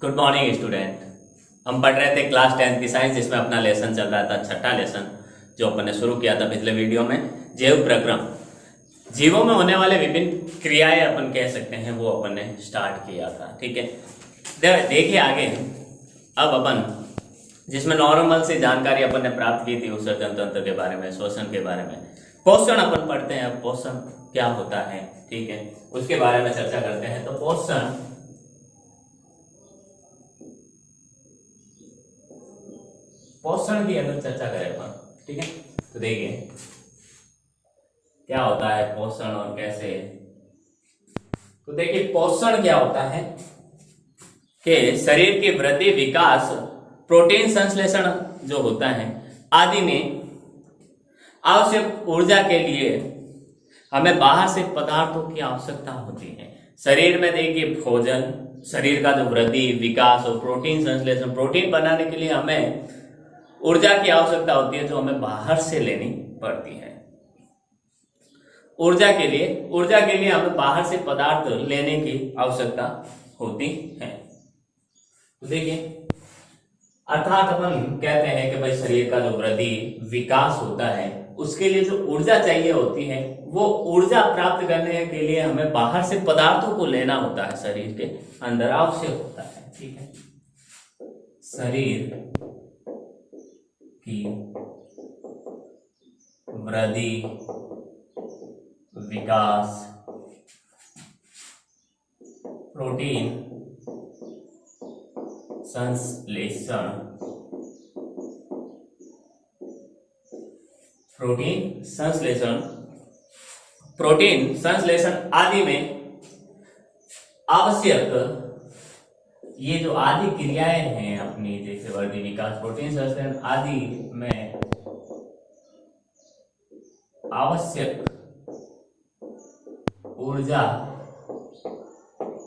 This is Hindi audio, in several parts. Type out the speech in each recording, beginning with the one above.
Good morning student. हम पढ़ रहे थे क्लास 10 की साइंस, जिसमें अपना लेसन चल रहा था छठा लेसन, जो अपन ने शुरू किया था पिछले वीडियो में। जैव प्रक्रम, जीवों में होने वाले विभिन्न क्रियाएं अपन कह सकते हैं, वो अपन ने स्टार्ट किया था। ठीक है, देखिए आगे। अब अपन जिसमें नॉर्मल से जानकारी अपन ने प्राप्त की थी उत्सर्जन तंत्र के बारे में, श्वसन के बारे में, पोषण अपन पढ़ते हैं। अब पोषण क्या होता है, ठीक है, उसके बारे में चर्चा करते हैं। तो पोषण की अगर चर्चा करें अपन, ठीक है, तो देखिए क्या होता है पोषण और कैसे। तो देखिए पोषण क्या होता है कि शरीर की वृद्धि, विकास, प्रोटीन संश्लेषण जो होता है आदि में आवश्यक ऊर्जा के लिए हमें बाहर से पदार्थों की आवश्यकता होती है। शरीर में देखिए भोजन, शरीर का जो वृद्धि, विकास और प्रोटीन संश्लेषण, प्रोटीन बनाने के लिए हमें ऊर्जा की आवश्यकता होती है, जो हमें बाहर से लेनी पड़ती है। ऊर्जा के लिए हमें बाहर से पदार्थ लेने की आवश्यकता होती है। तो देखिए, अर्थात अपन कहते हैं कि भाई शरीर का जो वृद्धि, विकास होता है, उसके लिए जो ऊर्जा चाहिए होती है, वो ऊर्जा प्राप्त करने के लिए हमें बाहर से पदार्थों को लेना होता है, शरीर के अंदर आवश्यक होता है। ठीक है, शरीर की वृद्धि, विकास, प्रोटीन संश्लेषण, प्रोटीन संश्लेषण आदि में आवश्यक ये जो आदि क्रियाएं हैं अपनी, जैसे वृद्धि, विकास, प्रोटीन संश्लेषण आदि में आवश्यक ऊर्जा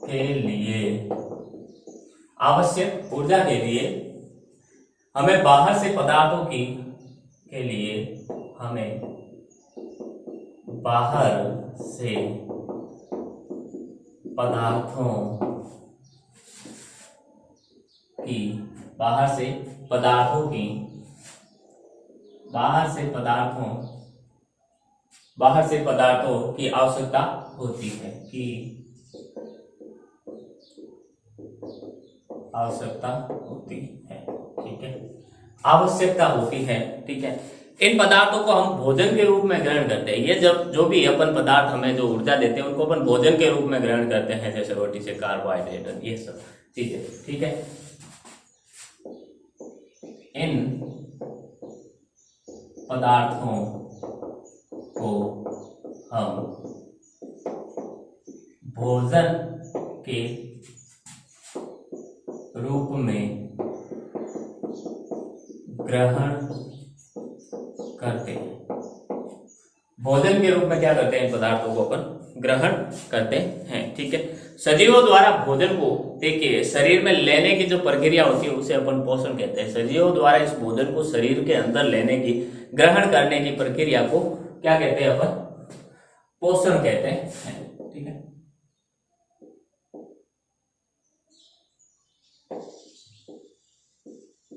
के लिए हमें बाहर से पदार्थों के लिए हमें बाहर से पदार्थों की आवश्यकता होती है, ठीक है, आवश्यकता होती है। ठीक है, इन पदार्थों को हम भोजन के रूप में ग्रहण करते हैं। ये जो भी अपन पदार्थ हमें जो ऊर्जा देते हैं, उनको अपन भोजन के रूप में ग्रहण करते हैं, जैसे रोटी से कार्बोहाइड्रेट, ये सब चीजें। ठीक है, इन पदार्थों को हम भोजन के रूप में ग्रहण करते हैं। भोजन के रूप में क्या करते हैं, इन पदार्थों को अपन ग्रहण करते हैं। ठीक है, सजीवों द्वारा भोजन को देखिए शरीर में लेने की जो प्रक्रिया होती है, उसे अपन पोषण कहते हैं। सजीवों द्वारा इस भोजन को शरीर के अंदर लेने की, ग्रहण करने की प्रक्रिया को क्या कहते हैं, अपन पोषण कहते हैं। ठीक है,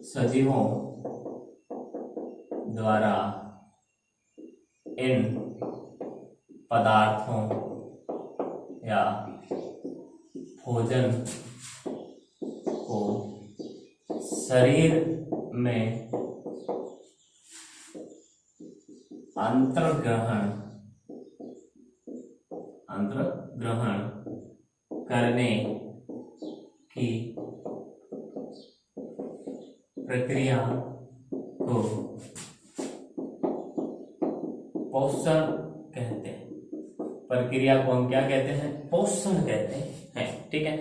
सजीवों द्वारा इन पदार्थों या भोजन को शरीर में अंतर्ग्रहण करने की प्रक्रिया को पोषण कहते हैं। प्रक्रिया को हम क्या कहते हैं, पोषण कहते हैं। ठीक है,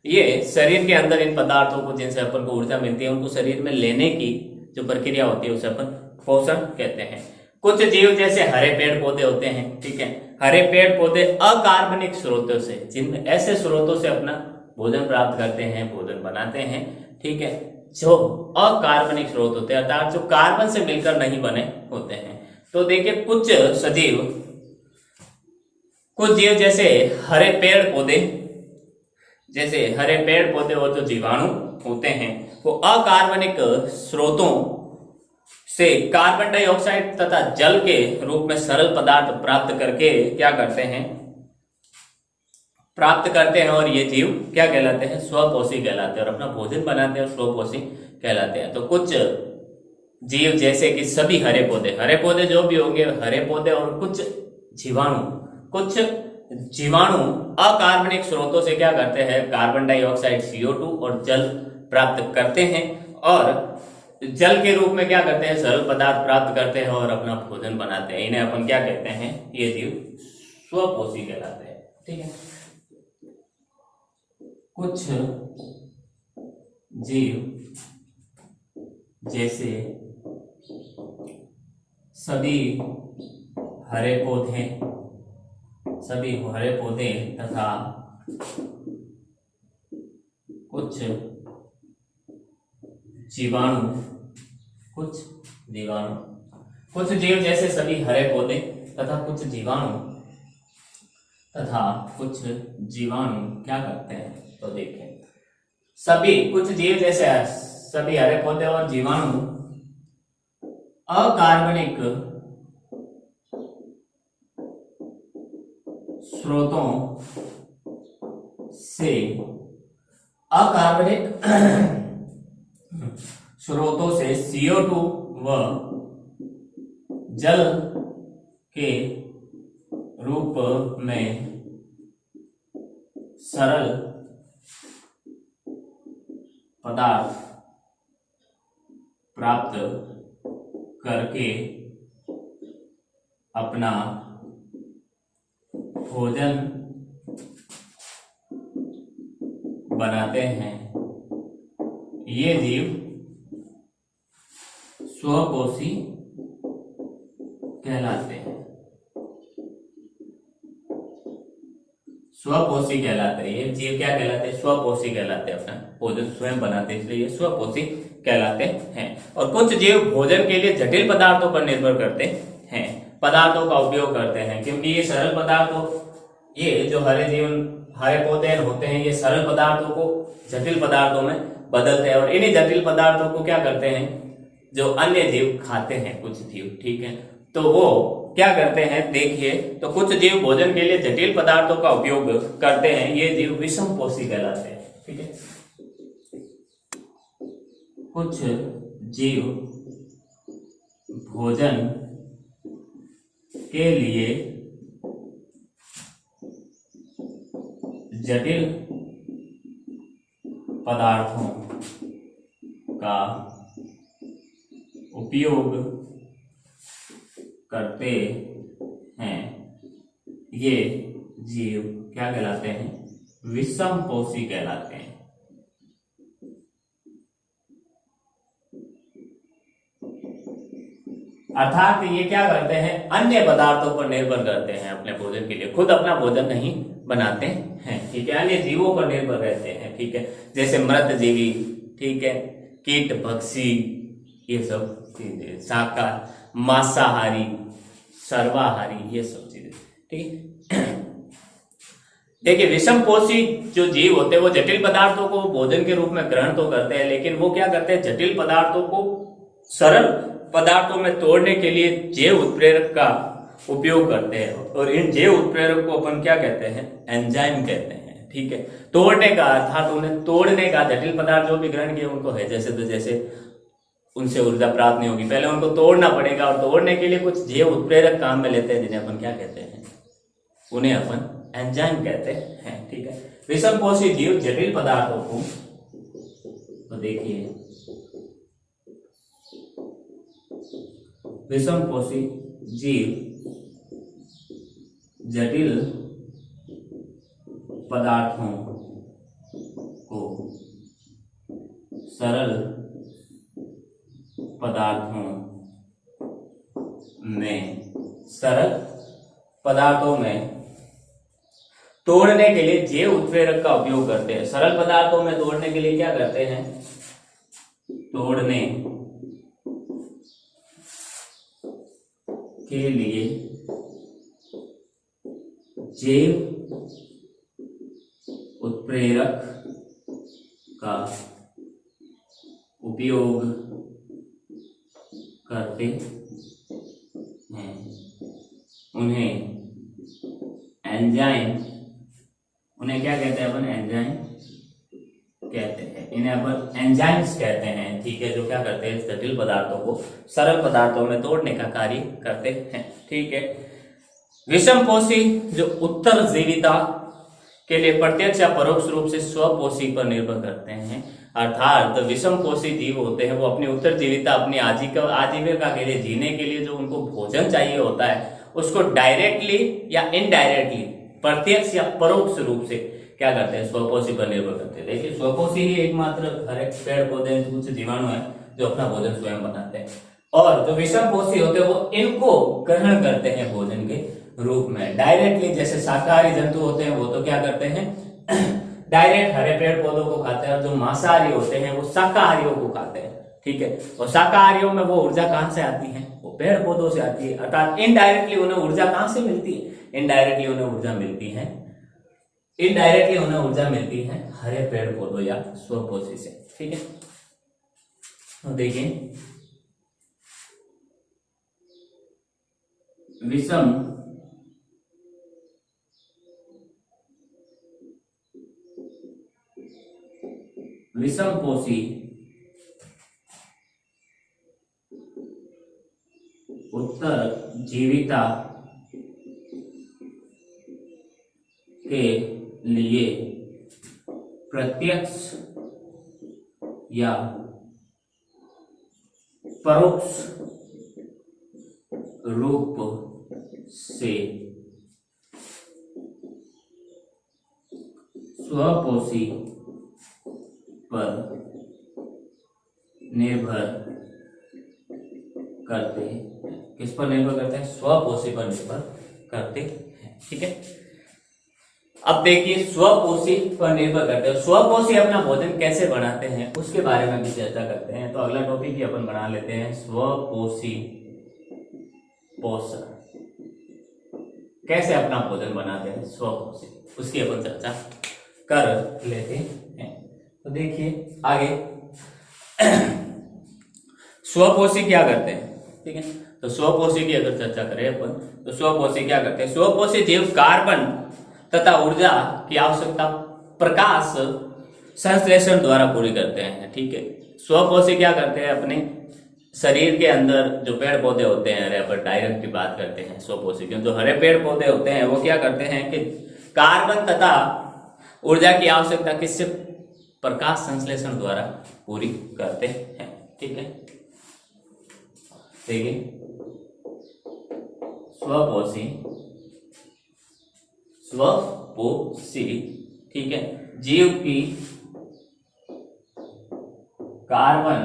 ये शरीर के अंदर इन पदार्थों को, जिनसे अपन को ऊर्जा मिलती है, उनको शरीर में लेने की जो प्रक्रिया होती है, उसे अपन पोषण कहते हैं। कुछ जीव जैसे हरे पेड़ पौधे होते हैं, ठीक है, हरे पेड़ पौधे अकार्बनिक स्रोतों से, जिनमें ऐसे स्रोतों से अपना भोजन प्राप्त करते हैं, भोजन बनाते हैं। ठीक है, जो अकार्बनिक स्रोत होते हैं, अर्थात जो कार्बन से मिलकर नहीं बने होते हैं। तो देखिए कुछ जीव जैसे हरे पेड़ पौधे जैसे हरे पेड़ पौधे और जो जीवाणु होते हैं वो अकार्बनिक स्रोतों से कार्बन डाइऑक्साइड तथा जल के रूप में सरल पदार्थ प्राप्त करके क्या करते हैं, प्राप्त करते हैं। और ये जीव क्या कहलाते हैं, स्वपोषी कहलाते हैं और अपना भोजन बनाते हैं और स्वपोषी कहलाते हैं। तो कुछ जीव जैसे कि सभी हरे पौधे जो भी होंगे हरे पौधे और कुछ जीवाणु अकार्बनिक स्रोतों से क्या करते हैं, कार्बन डाइऑक्साइड CO2 और जल प्राप्त करते हैं और जल के रूप में क्या करते हैं, सरल पदार्थ प्राप्त करते हैं और अपना भोजन बनाते हैं। इन्हें अपन क्या कहते हैं, ये जीव स्वपोषी कहलाते हैं। ठीक है। कुछ जीव जैसे सभी हरे पौधे तथा कुछ जीव जैसे सभी हरे पौधे तथा कुछ जीवाणु क्या करते हैं, तो देखें कुछ जीव जैसे सभी हरे पौधे और जीवाणु अकार्बनिक स्रोतों से CO2 व जल के रूप में सरल पदार्थ प्राप्त करके अपना भोजन बनाते हैं। ये जीव स्वपोषी कहलाते हैं। ये जीव क्या कहलाते हैं, स्वपोषी कहलाते हैं। अपना भोजन स्वयं बनाते हैं, इसलिए ये स्वपोषी कहलाते हैं। और कुछ जीव भोजन के लिए जटिल पदार्थों पर निर्भर करते हैं, पदार्थों का उपयोग करते हैं, क्योंकि ये सरल पदार्थों, ये जो हरे पौधे होते हैं, ये सरल पदार्थों को जटिल पदार्थों में बदलते हैं और इन्हीं जटिल पदार्थों को क्या करते हैं, जो अन्य जीव खाते हैं, कुछ जीव। ठीक है। तो वो क्या करते हैं, देखिए, तो कुछ जीव भोजन के लिए जटिल पदार्थों का उपयोग करते हैं, ये जीव विषमपोषी कहलाते हैं। ठीक है। कुछ जीव भोजन के लिए जटिल पदार्थों का उपयोग करते हैं, ये जीव क्या कहलाते हैं, विषमपोषी कहलाते हैं। अर्थात ये क्या करते हैं, अन्य पदार्थों पर निर्भर करते हैं अपने भोजन के लिए, खुद अपना भोजन नहीं बनाते हैं। ठीक है। अन्य जीवों पर निर्भर रहते हैं। ठीक है। जैसे मृतजीवी, ठीक है, कीट भक्षी, ये सब चीजें, शाकाहारी, मांसाहारी, सर्वाहारी, ये सब चीजें। ठीक है। देखिए, विषमपोषी जो जीव होते हैं वो जटिल पदार्थों को भोजन के रूप में ग्रहण तो करते हैं, लेकिन वो क्या करते हैं, जटिल पदार्थों को सरल पदार्थों में तोड़ने के लिए जैव उत्प्रेरक का उपयोग करते हैं। और इन जैव उत्प्रेरक को अपन क्या कहते हैं, एंजाइम कहते हैं। ठीक है। तोड़ने का अर्थात उन्हें तोड़ने का, जटिल पदार्थ जो भी ग्रहण किए उनको है जैसे तो जैसे उनसे ऊर्जा प्राप्त नहीं होगी, पहले उनको तोड़ना पड़ेगा और तोड़ने के लिए कुछ जैव उत्प्रेरक काम में लेते हैं, जिन्हें अपन क्या कहते हैं, उन्हें अपन एंजाइम कहते हैं। ठीक है। विषमपोषी जीव जटिल पदार्थों को, तो देखिए, विषमपोषी जीव जटिल पदार्थों को सरल पदार्थों में तोड़ने के लिए जैव उत्प्रेरक का उपयोग करते हैं। सरल पदार्थों में तोड़ने के लिए क्या करते हैं, तोड़ने के लिए जैव उत्प्रेरक का उपयोग करते हैं उन्हें एंजाइम, उन्हें क्या कहते हैं अपन? एंजाइम कहते हैं। इन्हें अपन एंजाइम्स कहते हैं, ठीक है, जो क्या करते हैं? जटिल पदार्थों को सरल पदार्थों में तोड़ने का कार्य करते हैं, ठीक है। विषमपोषी जो उत्तरजीविता के लिए प्रत्यक्ष या परोक्ष रूप से स्वपोषी पर निर्भर करते हैं, अर्थात विषमपोषी जीव होते हैं वो अपनी उत्तरजीविता, अपनी आजीविका के लिए, जीने के लिए जो उनको भोजन चाहिए होता है उसको डायरेक्टली या इनडायरेक्टली, प्रत्यक्ष या परोक्ष रूप से क्या करते हैं? स्वपोषी पर निर्भर करते हैं। देखिए, स्वपोषी ही एकमात्र हर एक पेड़ पौधे कुछ जीवाणु है जो अपना भोजन स्वयं बनाते हैं, और जो विषमपोषी होते हैं वो इनको ग्रहण करते हैं भोजन के रूप में डायरेक्टली। जैसे शाकाहारी जंतु होते हैं वो तो क्या करते हैं? डायरेक्ट हरे पेड़ पौधों को खाते हैं, और जो मांसाहारी होते हैं वो शाकाहारियों को खाते हैं, ठीक है। और शाकाहारियों में वो ऊर्जा कहां से आती है? वो पेड़ पौधों से आती है, अर्थात इनडायरेक्टली उन्हें ऊर्जा कहां से मिलती है? इनडायरेक्टली उन्हें ऊर्जा मिलती है, इनडायरेक्टली उन्हें ऊर्जा मिलती है हरे पेड़ पौधों या स्वपोषी से, ठीक है। तो देखिए, विषमपोषी उत्तरजीविता के लिए प्रत्यक्ष या परोक्ष रूप से स्वपोषी पर निर्भर करते हैं। किस पर निर्भर करते हैं? स्वपोषी पर निर्भर करते हैं, ठीक है। अब देखिए, स्वपोषी पर निर्भर करते हैं, स्वपोषी अपना भोजन कैसे बनाते हैं उसके बारे में भी चर्चा करते हैं। तो अगला टॉपिक ही अपन बना लेते हैं, स्वपोषी पोषण। कैसे अपना भोजन बनाते हैं स्वपोषी, उसकी अपन चर्चा कर लेते हैं। तो देखिए आगे, स्वपोषी क्या करते हैं, ठीक है। तो स्वपोषी की अगर चर्चा करें अपन, तो स्वपोषी क्या करते हैं? स्वपोषी जीव कार्बन तथा ऊर्जा की आवश्यकता प्रकाश संश्लेषण द्वारा पूरी करते हैं, ठीक है। स्वपोषी क्या करते हैं? अपने शरीर के अंदर जो पेड़ पौधे होते हैं, हरे पर डायरेक्ट की बात करते हैं स्वपोषी की, जो हरे पेड़ पौधे होते हैं वो क्या करते हैं कि कार्बन तथा ऊर्जा की आवश्यकता किससे? प्रकाश संश्लेषण द्वारा पूरी करते हैं, ठीक है। देखिए, स्वपोषी, ठीक है, जीव की कार्बन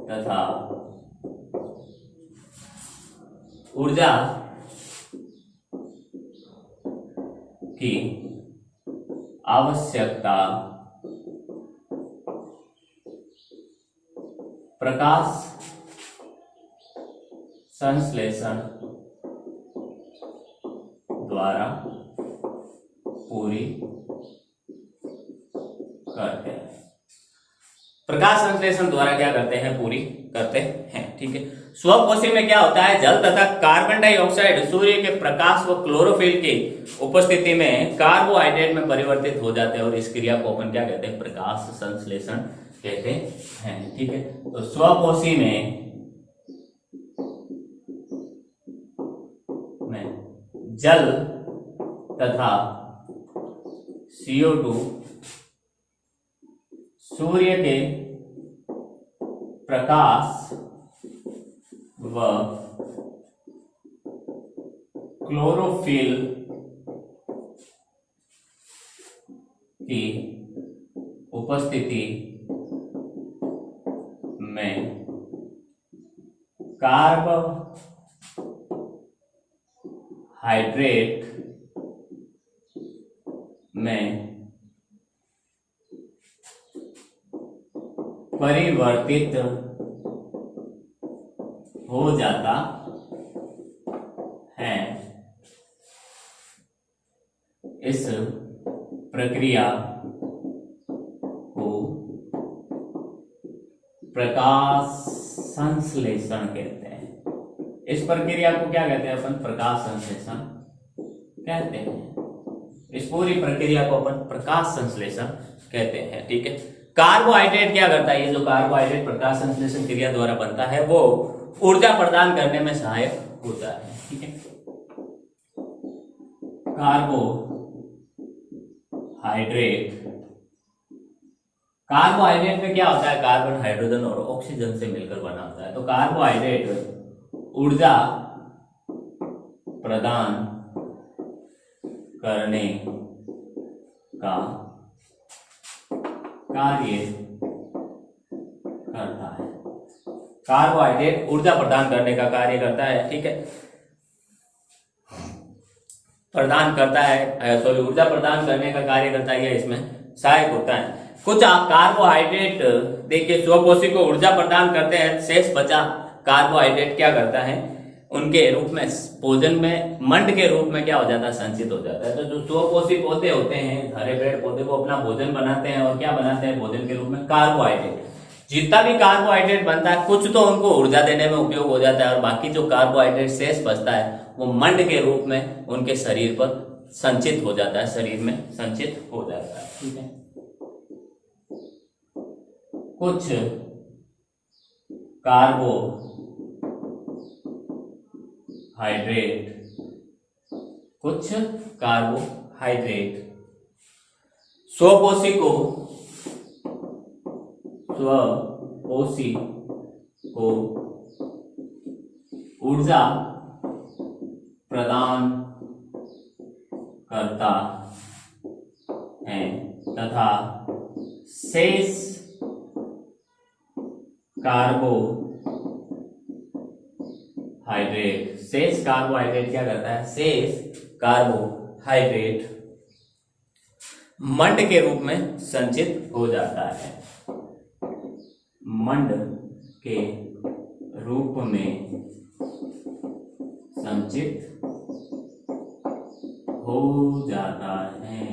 तथा ऊर्जा की आवश्यकता प्रकाश संश्लेषण द्वारा पूरी करते हैं। प्रकाश संश्लेषण द्वारा क्या करते हैं? पूरी करते हैं, ठीक है। स्वपोषी में क्या होता है? जल तथा कार्बन डाइऑक्साइड सूर्य के प्रकाश व क्लोरोफिल की उपस्थिति में कार्बोहाइड्रेट में परिवर्तित हो जाते हैं, और इस क्रिया को अपन क्या कहते हैं? प्रकाश संश्लेषण कहते हैं, ठीक है। तो स्वपोषी में जल तथा CO2 सूर्य के प्रकाश व क्लोरोफिल की उपस्थिति में कार्बोहाइड्रेट में परिवर्तित हो जाता है। इस इस प्रक्रिया को प्रकाश संश्लेषण कहते हैं। इस प्रक्रिया को क्या कहते हैं अपन? प्रकाश संश्लेषण कहते हैं। इस पूरी प्रक्रिया को अपन प्रकाश संश्लेषण कहते हैं। ठीक है। कार्बोहाइड्रेट क्या करता है? ये जो कार्बोहाइड्रेट प्रकाश संश्लेषण क्रिया द्वारा बनता है वो ऊर्जा प्रदान करने में सहायक होता है। ठीक है। कार्बोहाइड्रेट में क्या होता है? कार्बन, हाइड्रोजन और ऑक्सीजन से मिलकर बना होता है। तो कार्बोहाइड्रेट ऊर्जा प्रदान करने का कार्य करता है। कार्बोहाइड्रेट ऊर्जा प्रदान करने का कार्य करता है। ठीक है। ऊर्जा प्रदान करने का कार्य करता है, इसमें सहायक होता है। कुछ कार्बोहाइड्रेट देखिए स्वपोषी को ऊर्जा प्रदान करते हैं, शेष बचा कार्बोहाइड्रेट क्या करता है? उनके रूप में भोजन में मंड के रूप में क्या हो जाता है? संचित हो जाता है। तो जो स्वपोषी पौधे होते हैं, हरे पेड़ पौधे, को अपना भोजन बनाते हैं और क्या बनाते हैं भोजन के रूप में? कार्बोहाइड्रेट। जितना भी कार्बोहाइड्रेट बनता है कुछ तो उनको ऊर्जा देने में उपयोग हो जाता है और बाकी जो कार्बोहाइड्रेट शेष बचता है वो मंड के रूप में उनके शरीर पर संचित हो जाता है, शरीर में संचित हो जाता है। ठीक है। कुछ कार्बोहाइड्रेट स्वपोषी को ऊर्जा प्रदान करता है तथा शेष कार्बोहाइड्रेट क्या करता है? शेष कार्बोहाइड्रेट मंड के रूप में संचित हो जाता है। मंड के रूप में संचित हो जाता है।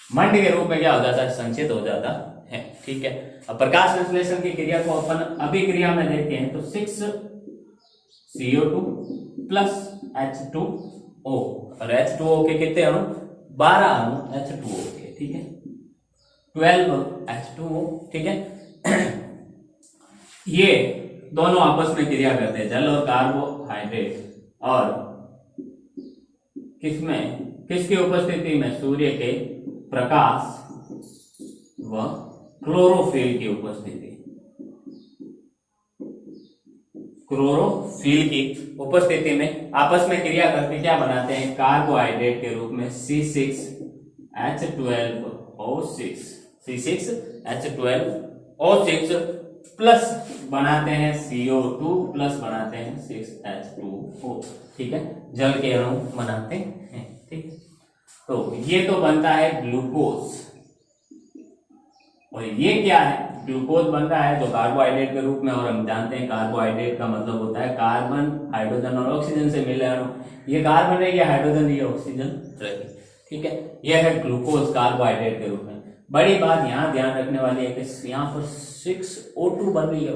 मंड के रूप में क्या हो जाता है? संचित हो जाता है। ठीक है। अब प्रकाश संश्लेषण की क्रिया को अपन अभिक्रिया में देखते हैं तो 6CO2 प्लस H2O और H2O के कितने अणु? 12 अणु H2O के। ठीक है। 12 H2O। ठीक है। ये दोनों आपस में क्रिया करते हैं, जल और कार्बोहाइड्रेट, और किसकी उपस्थिति में? सूर्य के प्रकाश व क्लोरोफिल की उपस्थिति। क्लोरोफिल की उपस्थिति में आपस में क्रिया करके क्या बनाते हैं? कार्बोहाइड्रेट के रूप में C6H12O6 प्लस बनाते हैं CO2 प्लस बनाते हैं 6H2O। ठीक है। जल के अणु बनाते हैं। ठीक। तो ये तो बनता है ग्लूकोज, और ये क्या है? ग्लूकोज बन रहा है जो कार्बोहाइड्रेट के रूप में, और हम जानते हैं कार्बोहाइड्रेट का मतलब होता है कार्बन, हाइड्रोजन और ऑक्सीजन से मिले अणु। ये कार्बन है, ये हाइड्रोजन, ये ऑक्सीजन रहेगी। ठीक है। यह है ग्लूकोज कार्बोहाइड्रेट के रूप में। बड़ी बात यहाँ ध्यान रखने वाली है कि यहाँ पर 6O2 बन रही है,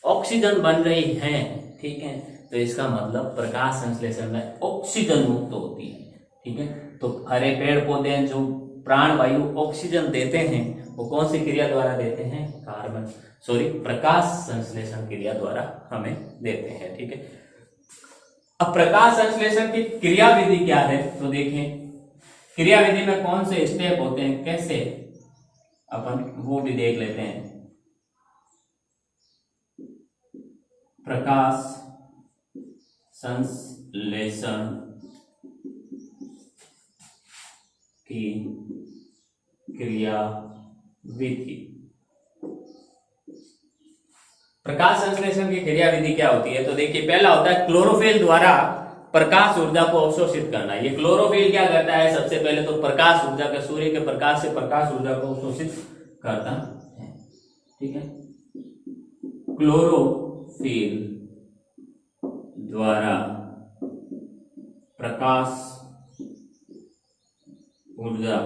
ऑक्सीजन बन रही है। ठीक है। तो इसका मतलब प्रकाश संश्लेषण में ऑक्सीजन मुक्त होती है। ठीक है। तो हरे पेड़ पौधे जो प्राण वायु ऑक्सीजन देते हैं वो कौन सी क्रिया द्वारा देते हैं? प्रकाश संश्लेषण क्रिया द्वारा हमें देते हैं। ठीक है। अब प्रकाश संश्लेषण की क्रिया विधि क्या है? तो देखें क्रिया विधि में कौन से स्टेप होते हैं, कैसे अपन वो भी देख लेते हैं। प्रकाश संश्लेषण की क्रिया विधि। प्रकाश संश्लेषण की क्रिया विधि क्या होती है? तो देखिए पहला होता है क्लोरोफिल द्वारा प्रकाश ऊर्जा को अवशोषित करना। ये क्लोरोफिल क्या करता है? सबसे पहले तो प्रकाश ऊर्जा का, सूर्य के प्रकाश से प्रकाश ऊर्जा को अवशोषित करता है। ठीक है। क्लोरोफिल द्वारा प्रकाश ऊर्जा,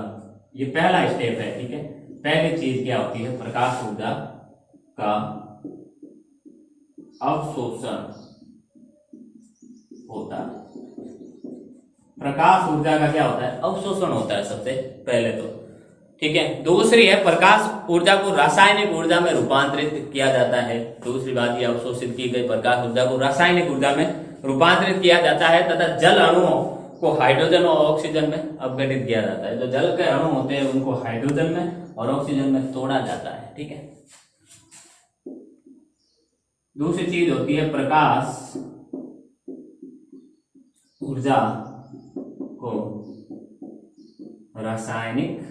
ये पहला स्टेप है, ठीक है। पहली चीज क्या होती है, प्रकाश ऊर्जा का अवशोषण होता है। प्रकाश ऊर्जा का क्या होता है, अवशोषण होता है सबसे पहले तो, ठीक है। दूसरी है प्रकाश ऊर्जा को रासायनिक ऊर्जा में रूपांतरित किया जाता है। दूसरी बात, ये अवशोषित की गई प्रकाश ऊर्जा को रासायनिक ऊर्जा में रूपांतरित किया जाता है तथा जल अणुओं को हाइड्रोजन और ऑक्सीजन में अपघटित किया जाता है। जो जल के अणु होते हैं उनको हाइड्रोजन में और ऑक्सीजन में तोड़ा जाता है, ठीक है। दूसरी चीज होती है प्रकाश ऊर्जा को रासायनिक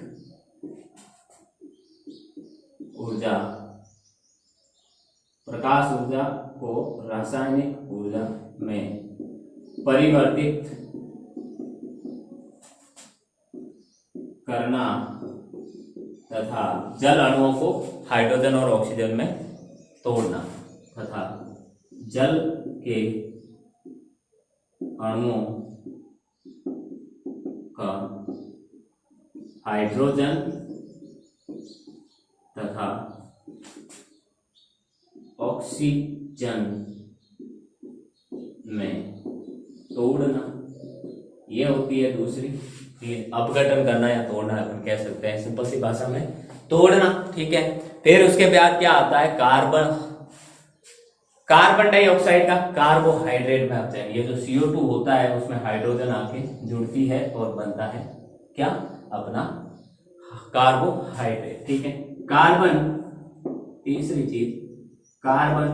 ऊर्जा, प्रकाश ऊर्जा को रासायनिक ऊर्जा में परिवर्तित करना तथा जल अणुओं को हाइड्रोजन और ऑक्सीजन में तोड़ना तथा जल के अणुओं का हाइड्रोजन तथा ऑक्सीजन में तोड़ना, ये होती है दूसरी चीज। अपघटन करना या तोड़ना अपन कह सकते हैं सिंपल सी भाषा में, तोड़ना, ठीक है। फिर उसके बाद क्या आता है, कार्बन डाइऑक्साइड का कार्बोहाइड्रेट में आता है। ये जो CO2 होता है उसमें हाइड्रोजन आके जुड़ती है और बनता है क्या, अपना कार्बोहाइड्रेट, ठीक है। कार्बन, तीसरी चीज, कार्बन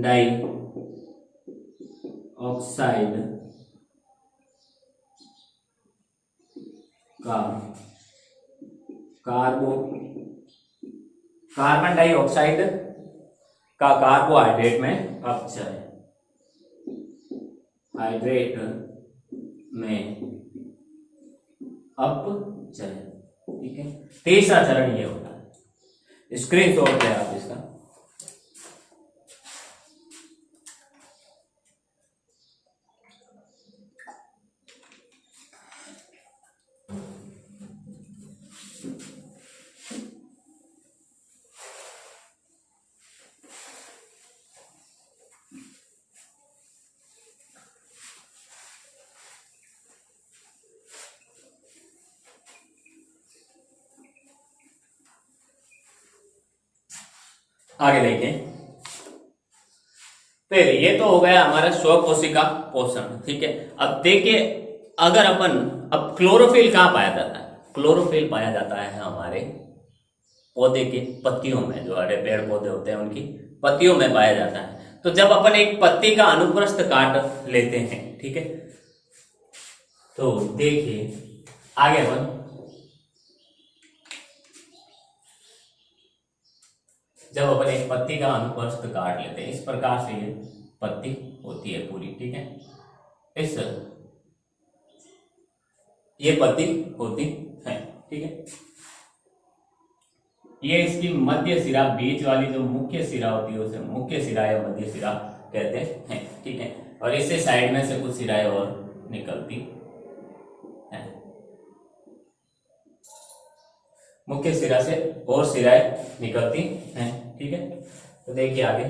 डाइऑक्साइड का कार्बन डाइऑक्साइड का कार्बोहाइड्रेट में अपचय, हाइड्रेट में अपचय, ठीक है। तीसरा चरण ये होता है, स्क्रीनशॉट है आप इसका। आगे देखें, फिर ये तो हो गया हमारा स्वकोशिका पोषण, ठीक है। अब देखिए, अगर अपन, अब क्लोरोफिल कहाँ पाया जाता है, क्लोरोफिल पाया जाता है हमारे पौधे के पत्तियों में, जो हरे पेड़ पौधे होते हैं उनकी पत्तियों में पाया जाता है। तो जब अपन एक पत्ती का अनुप्रस्थ काट लेते हैं, ठीक है, तो देखिए आगे अपन जब अपन एक पत्ती का अनुप्रस्थ काट लेते हैं, इस प्रकार से ये पत्ती होती है पूरी, ठीक है। ये पत्ती होती है, ठीक है। ये इसकी मध्य सिरा, बीच वाली जो मुख्य सिरा होती है उसे मुख्य सिरा या मध्य सिरा कहते हैं, ठीक है। और इससे साइड में से कुछ सिराएं और निकलती है, मुख्य सिरा से और सिराएं निकलती हैं, ठीक है। तो देखिए आगे,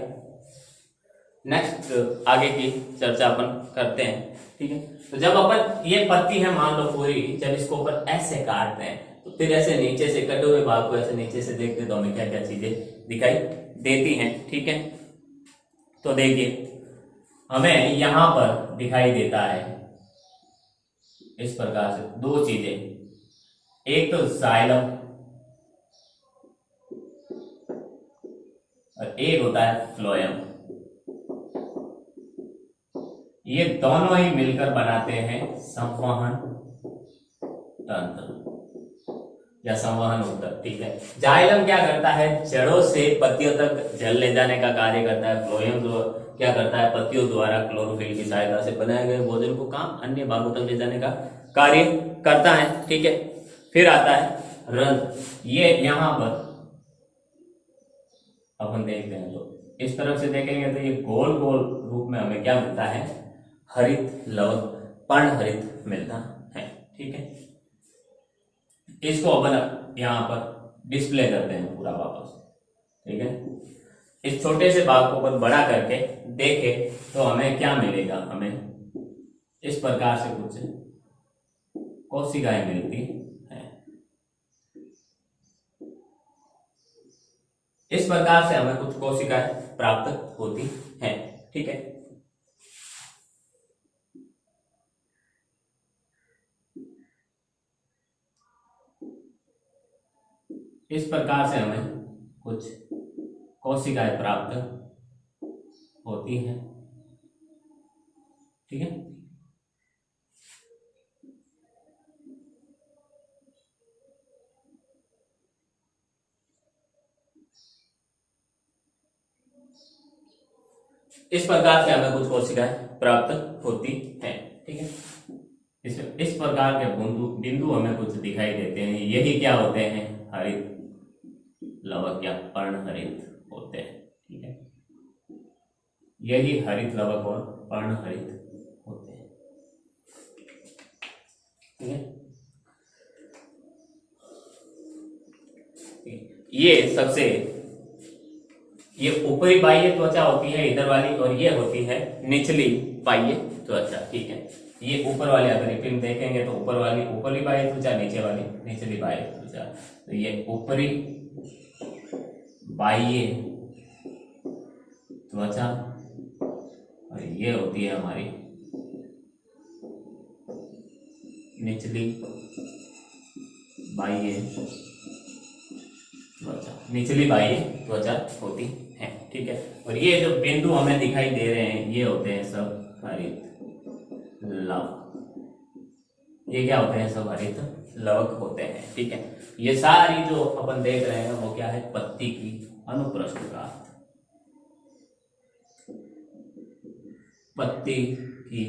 नेक्स्ट आगे की चर्चा अपन करते हैं, ठीक है। तो जब अपन, ये पत्ती है मान लो पूरी, जब इसको अपन ऐसे काटते हैं तो फिर ऐसे नीचे से कटे हुए भाग को ऐसे नीचे से देखते तो हमें क्या क्या चीजें दिखाई देती हैं, ठीक है। तो देखिए हमें यहां पर दिखाई देता है इस प्रकार से दो चीजें, एक तो जाइलम और एक होता है फ्लोएम। ये दोनों ही मिलकर बनाते हैं संवहन तंत्र या संवहन ऊतक, ठीक है। जाइलम क्या करता है, जड़ों से पत्तियों तक जल ले जाने का कार्य करता है। फ्लोएम जो क्या करता है, पत्तियों द्वारा क्लोरोफिल की सहायता से बनाए गए भोजन को कहाँ, अन्य भागों तक ले जाने का कार्य करता है, ठीक है। फिर आता है रंध्र, ये यहां पर अपन देखते हैं तो इस तरफ से देखेंगे तो ये गोल गोल रूप में हमें क्या मिलता है, हरित लवक पर्णहरित मिलता है। ठीक है, इसको अपन यहाँ पर डिस्प्ले करते हैं पूरा वापस। ठीक है, इस छोटे से भाग को अपन बड़ा करके देखें तो हमें क्या मिलेगा, हमें इस प्रकार से कुछ कोशिकाएं मिलती हैं। इस प्रकार से हमें कुछ कोशिकाएं प्राप्त होती हैं। ठीक है, इस प्रकार से हमें कुछ कोशिकाएं प्राप्त होती हैं। ठीक है, इस प्रकार से हमें कुछ कोशिकाएं प्राप्त होती हैं। ठीक है, इस प्रकार के बिंदु बिंदु हमें कुछ दिखाई देते हैं। यही क्या होते हैं, हरित लवक या पर्णहरित होते हैं। ठीक है, यही हरित लवक और पर्णहरित होते हैं। ठीक है, ये ऊपरी बाह्य त्वचा होती है इधर वाली, और ये होती है निचली बाह्य त्वचा। ठीक है, ये ऊपर वाले अगर फिल्म देखेंगे तो ऊपर वाली ऊपरी बाह्य त्वचा, नीचे वाली निचली बाह्य त्वचा। तो ये ऊपरी बाह्य त्वचा और ये होती है हमारी निचली बाह्य त्वचा, निचली बाह्य त्वचा होती है। ठीक है, और ये जो बिंदु हमें दिखाई दे रहे हैं ये होते हैं सब हरित लवक। ये क्या होते हैं, सब हरित लवक होते हैं। ठीक है, ये सारी जो अपन देख रहे हैं वो क्या है, पत्ती की अनुप्रस्थ काट। पत्ती की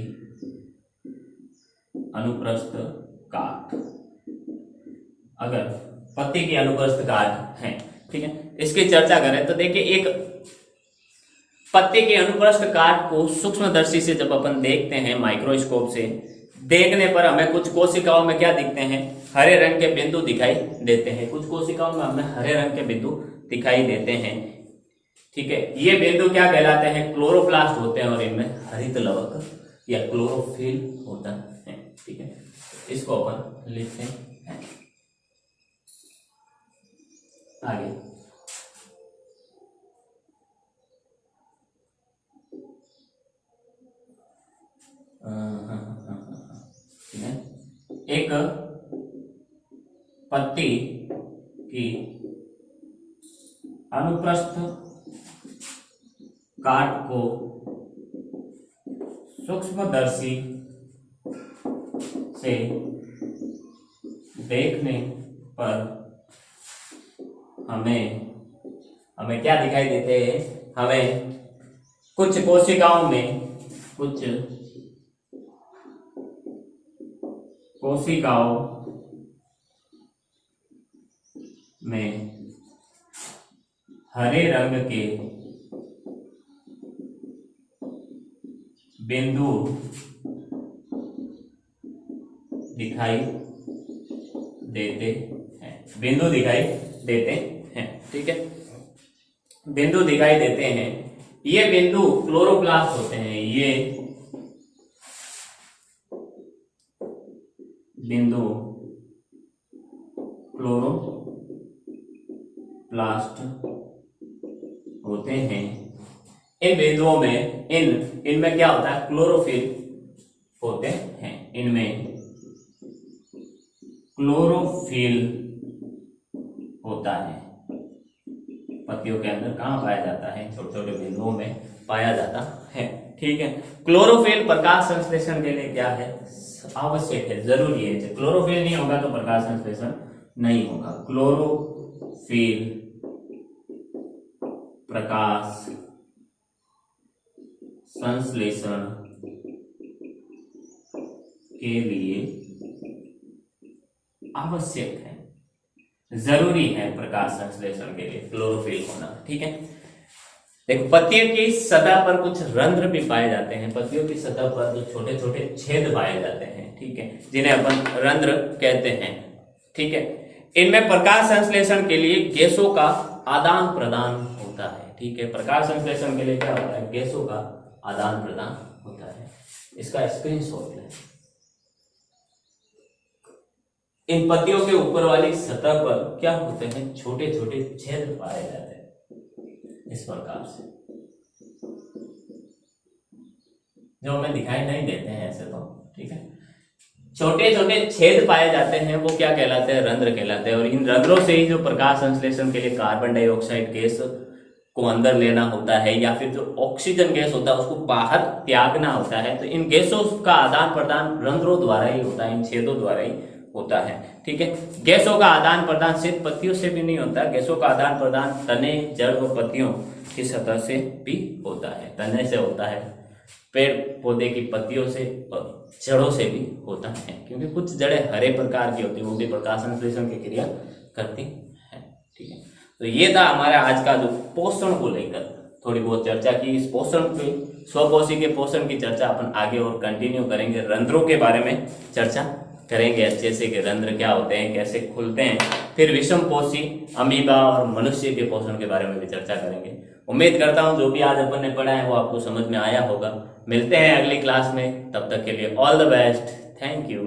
अनुप्रस्थ काट, अगर पत्ती की अनुप्रस्थ काट है। ठीक है, इसकी चर्चा करें तो देखिए, एक पत्ती के अनुप्रस्थ काट को सूक्ष्मदर्शी से जब अपन देखते हैं, माइक्रोस्कोप से देखने पर हमें कुछ कोशिकाओं में क्या दिखते हैं, हरे रंग के बिंदु दिखाई देते हैं। कुछ कोशिकाओं में हमें हरे रंग के बिंदु दिखाई देते हैं। ठीक है, ये बिंदु क्या कहलाते हैं, क्लोरोप्लास्ट होते हैं, और इनमें हरित लवक या क्लोरोफिल होता है। ठीक है, इसको अपन लिखते हैं आगे। एक पत्ती की अनुप्रस्थ काट को सूक्ष्मदर्शी से देखने पर हमें क्या दिखाई देते हैं, हमें कुछ कोशिकाओं में हरे रंग के बिंदु दिखाई देते हैं। ठीक है, बिंदु दिखाई देते हैं। ये बिंदु क्लोरोप्लास्ट होते हैं। ये बिंदु क्लोरोप्लास्ट होते हैं। इन बिंदुओं में इनमें क्या होता है, क्लोरोफिल होते हैं। इनमें क्लोरोफिल होता है। पत्तियों के अंदर कहाँ पाया जाता है, छोटे छोटे बिंदुओं में पाया जाता है। ठीक है, क्लोरोफिल प्रकाश संश्लेषण के लिए क्या है, आवश्यक है, जरूरी है। क्लोरोफिल नहीं होगा तो प्रकाश संश्लेषण नहीं होगा। क्लोरोफिल प्रकाश संश्लेषण के लिए आवश्यक है, जरूरी है प्रकाश संश्लेषण के लिए क्लोरोफिल होना। ठीक है, देखो पत्तियों की सतह पर कुछ रंध्र भी पाए जाते हैं, पत्तियों की सतह पर जो छोटे छोटे छेद पाए जाते हैं, ठीक है, जिन्हें अपन रंध्र कहते हैं, ठीक है। इनमें प्रकाश संश्लेषण के लिए गैसों का आदान प्रदान होता है, ठीक है। प्रकाश संश्लेषण के लिए क्या होता है, गैसों का आदान प्रदान होता है। इसका स्क्रीनशॉट लें। इन पत्तियों के ऊपर वाली सतह पर क्या होते हैं, छोटे छोटे छेद पाए जाते हैं इस प्रकार से, जो हमें दिखाई नहीं देते हैं ऐसे तो, ठीक है। छोटे छोटे छेद पाए जाते हैं, वो क्या कहलाते हैं, रंध्र कहलाते हैं। और इन रंध्रों से ही जो प्रकाश संश्लेषण के लिए कार्बन डाइऑक्साइड गैस को अंदर लेना होता है, या फिर जो ऑक्सीजन गैस होता है उसको बाहर त्यागना होता है, तो इन गैसों का आदान प्रदान रंध्रों द्वारा ही होता है, इन छेदों द्वारा ही होता है, ठीक है। गैसों का आदान प्रदान सिर्फ पत्तियों से भी नहीं होता, गैसों का आदान प्रदान तने, जड़ व पत्तियों की सतह से भी होता है। तने से होता है, पेड़ पौधे की पत्तियों से और जड़ों से भी होता है, क्योंकि कुछ जड़ें हरे प्रकार की होती है, वो भी प्रकाश संश्लेषण की क्रिया करती है, ठीक है। तो ये था हमारा आज का जो पोषण को लेकर थोड़ी बहुत चर्चा की। इस पोषण के स्वपोषी के पोषण की चर्चा अपन आगे और कंटिन्यू करेंगे। रंध्रों के बारे में चर्चा करेंगे अच्छे से कि रंध्र क्या होते हैं, कैसे खुलते हैं। फिर विषमपोषी, अमीबा और मनुष्य के पोषण के बारे में भी चर्चा करेंगे। उम्मीद करता हूं जो भी आज अपन ने पढ़ा है वो आपको समझ में आया होगा। मिलते हैं अगली क्लास में, तब तक के लिए all the best, thank you.